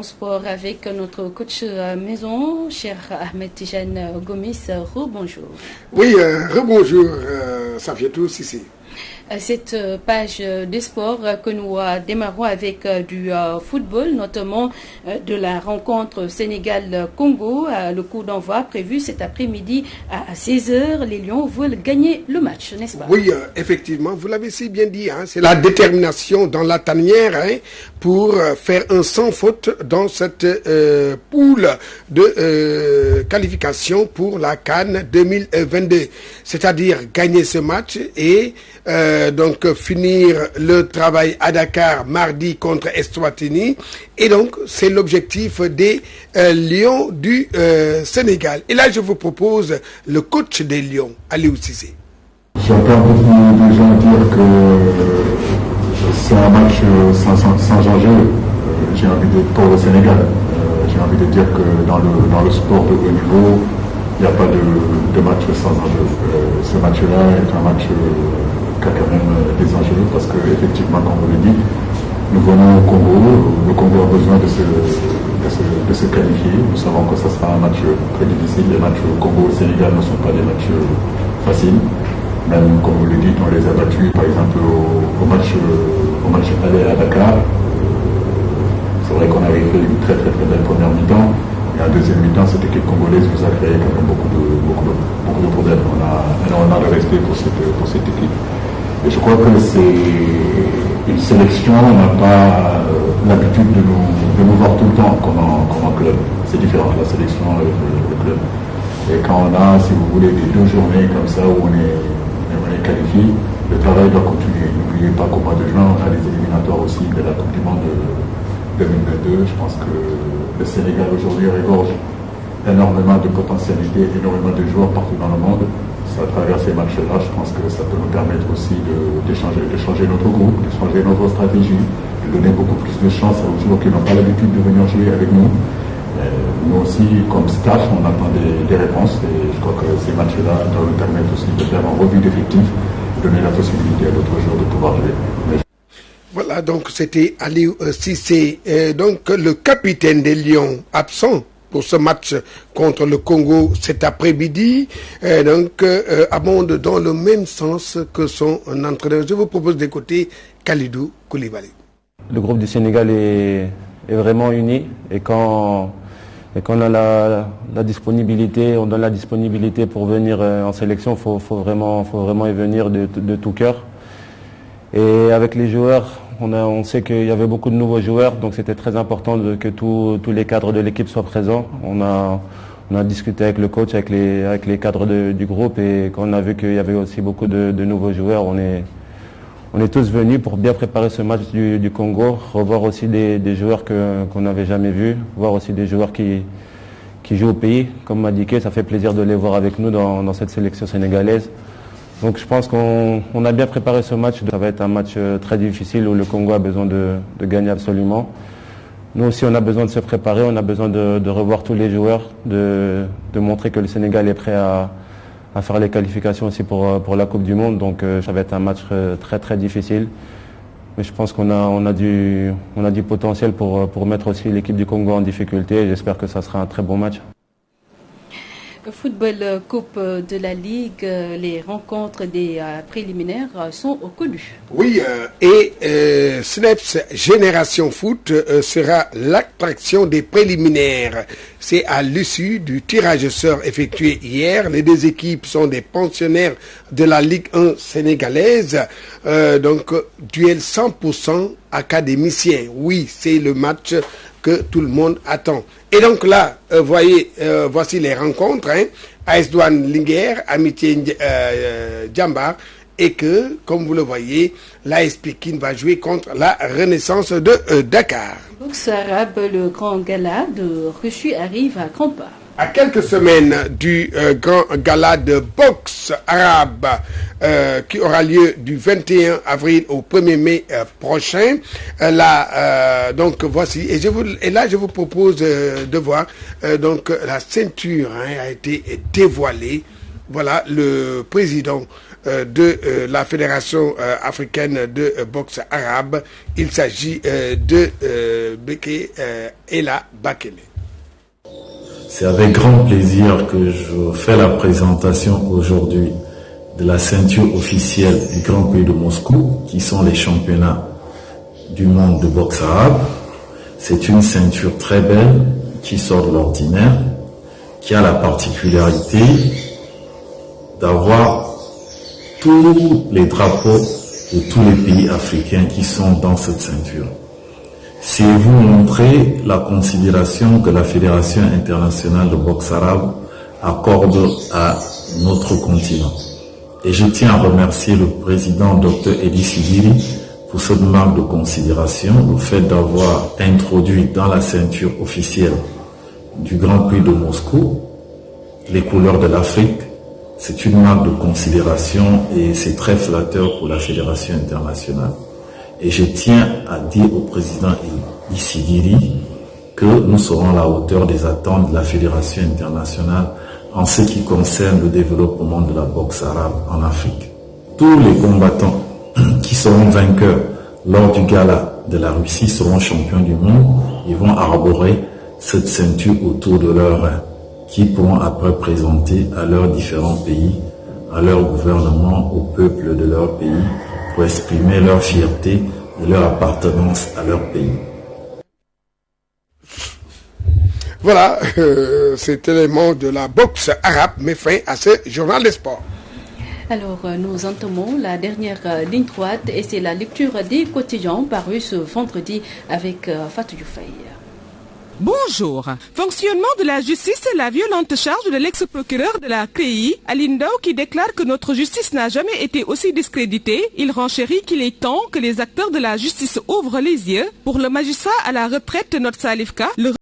Sport avec notre coach maison, cher Ahmed Tijane Gomis. Rebonjour. Oui, rebonjour, Safietou Sissi. Cette page de sport que nous démarrons avec du football, notamment de la rencontre Sénégal-Congo. Le coup d'envoi prévu cet après-midi à 16h. Les Lions veulent gagner le match, n'est-ce pas? Oui, effectivement, vous l'avez si bien dit. C'est la détermination dans la tanière pour faire un sans faute dans cette poule de qualification pour la CAN 2022. C'est-à-dire gagner ce match et donc finir le travail à Dakar mardi contre Eswatini. Et donc c'est l'objectif des Lions du Sénégal. Et là je vous propose le coach des Lions, Aliou Cissé. J'entends beaucoup de gens dire que c'est un match sans enjeu. J'ai envie de pour le Sénégal. J'ai envie de dire que dans le sport de haut niveau, il n'y a pas de match sans enjeu. Ce match-là est un match qui a quand même des enjeux parce qu'effectivement, comme vous le dites, nous venons au Congo. Le Congo a besoin de se qualifier. Nous savons que ce sera un match très difficile. Les matchs au Congo et au Sénégal ne sont pas des matchs faciles. Même comme vous le dites, on les a battus par exemple au match aller à Dakar. C'est vrai qu'on avait fait une très belle première mi-temps. Et en deuxième mi-temps, cette équipe congolaise nous a créé quand même beaucoup de problèmes. On a le respect pour cette équipe. Et je crois que c'est une sélection, on n'a pas l'habitude de nous voir tout le temps comme un club. C'est différent, la sélection avec le club. Et quand on a, si vous voulez, des 2 journées comme ça où on est qualifié, le travail doit continuer. N'oubliez pas qu'au mois de juin, on a les éliminatoires aussi de la Coupe du Monde 2022. Je pense que le Sénégal aujourd'hui regorge énormément de potentialités, énormément de joueurs partout dans le monde. À travers ces matchs-là, je pense que ça peut nous permettre aussi de changer notre groupe, de changer notre stratégie, de donner beaucoup plus de chance aux joueurs qui n'ont pas l'habitude de venir jouer avec nous. Nous aussi, comme staff, on attend des réponses et je crois que ces matchs-là doivent nous permettre aussi de faire un revue d'effectifs, de donner la possibilité à d'autres joueurs de pouvoir jouer. Voilà, donc c'était Aliou Cissé, donc le capitaine des Lions absent pour ce match contre le Congo cet après-midi, abonde dans le même sens que son entraîneur. Je vous propose d'écouter Kalidou Koulibaly. Le groupe du Sénégal est vraiment uni et quand on a la disponibilité, on donne la disponibilité pour venir en sélection, faut vraiment y venir de tout cœur. Et avec les joueurs, on sait qu'il y avait beaucoup de nouveaux joueurs, donc c'était très important que tous les cadres de l'équipe soient présents. On a discuté avec le coach, avec les cadres du groupe, et quand on a vu qu'il y avait aussi beaucoup de nouveaux joueurs, on est tous venus pour bien préparer ce match du Congo, revoir aussi des joueurs qu'on n'avait jamais vus, voir aussi des joueurs qui jouent au pays. Comme m'a indiqué, ça fait plaisir de les voir avec nous dans cette sélection sénégalaise. Donc je pense qu'on a bien préparé ce match. Ça va être un match très difficile où le Congo a besoin de gagner absolument. Nous aussi on a besoin de se préparer, on a besoin de revoir tous les joueurs, de montrer que le Sénégal est prêt à faire les qualifications aussi pour la Coupe du Monde. Donc ça va être un match très difficile. Mais je pense qu'on a du potentiel pour mettre aussi l'équipe du Congo en difficulté. J'espère que ça sera un très bon match. Football Coupe de la Ligue, les rencontres des préliminaires sont connues. Oui, et Snaps Génération Foot sera l'attraction des préliminaires. C'est à l'issue du tirage au sort effectué hier. Les 2 équipes sont des pensionnaires de la Ligue 1 sénégalaise. Donc, duel 100% académicien. Oui, c'est le match que tout le monde attend. Et donc là, voici les rencontres. AS Douanes Linguère, Amitié Djambar, et que, comme vous le voyez, l'AS Pikine va jouer contre la Renaissance de Dakar. Boxe arabe, le grand gala de Russie arrive à grands pas. À quelques semaines du grand gala de boxe arabe qui aura lieu du 21 avril au 1er mai prochain. Donc voici, et là je vous propose de voir, donc la ceinture a été dévoilée. Voilà, le président de la Fédération africaine de boxe arabe. Il s'agit de Beke Ela Bakele. C'est avec grand plaisir que je fais la présentation aujourd'hui de la ceinture officielle du Grand Prix de Moscou, qui sont les championnats du monde de boxe arabe. C'est une ceinture très belle, qui sort de l'ordinaire, qui a la particularité d'avoir tous les drapeaux de tous les pays africains qui sont dans cette ceinture. C'est vous montrer la considération que la Fédération internationale de boxe arabe accorde à notre continent. Et je tiens à remercier le président Dr Edi Sidiri pour cette marque de considération, le fait d'avoir introduit dans la ceinture officielle du Grand Prix de Moscou les couleurs de l'Afrique. C'est une marque de considération et c'est très flatteur pour la Fédération internationale. Et je tiens à dire au président Edi Sidiri que nous serons à la hauteur des attentes de la Fédération internationale en ce qui concerne le développement de la boxe arabe en Afrique. Tous les combattants qui seront vainqueurs lors du gala de la Russie seront champions du monde. Ils vont arborer cette ceinture autour de leurs reins, qui pourront après présenter à leurs différents pays, à leur gouvernement, au peuple de leur pays, pour exprimer leur fierté et leur appartenance à leur pays. Voilà, cet élément de la boxe arabe met fin à ce journal des sports. Alors, nous entamons la dernière ligne droite et c'est la lecture des quotidiens parus ce vendredi avec Fatou Dioufay. Bonjour. Fonctionnement de la justice, la violente charge de l'ex-procureur de la CREI, Aline Ndao, qui déclare que notre justice n'a jamais été aussi discréditée. Il renchérit qu'il est temps que les acteurs de la justice ouvrent les yeux. Pour le magistrat à la retraite, notre Salifka, le